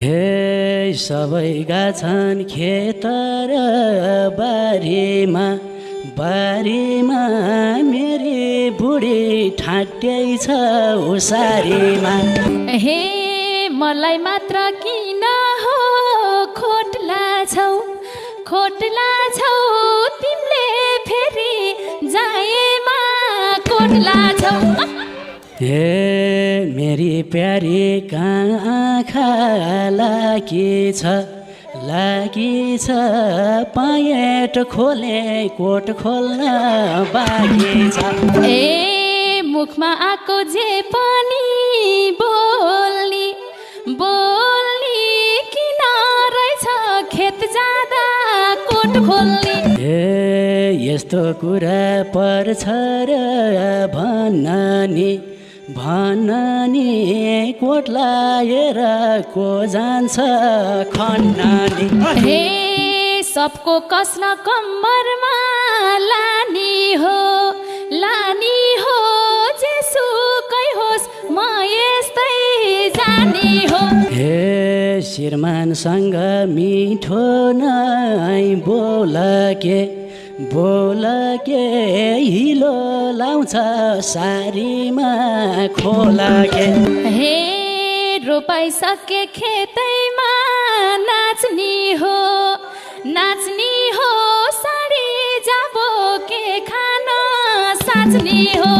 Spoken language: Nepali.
हे सबैका छन् खेत र बारीमा बारीमा मेरी बुढी ठाट्यै छ उसारीमा। हे मलाई मात्र किन हो खोटला छौ तिमीले फेरि जाएमा कोटला छौ। हे मेरी प्यारी कहाँ आँखा लागी छ पाएट खोले कोट खोल्न बाँकी छ। ए मुखमा आएको जे पनि बोल्नी किन रहेछ खेत जाँदा कोट खोल्नी। ए यस्तो कुरा पर्छ र भन्न नि कोट लाएर को जान्छ खन्न नि। हे सबको कस्न कम्मरमा लानी हो जेसुकै होस् म यस्तै जानी हो। हे श्रीमानसँग मिठो नै बोल के हिलो लाउँछ सारीमा खोला के। हे रोपाइसके खेतैमा नाच्नी हो साडी जाबो के खान साच्नी हो।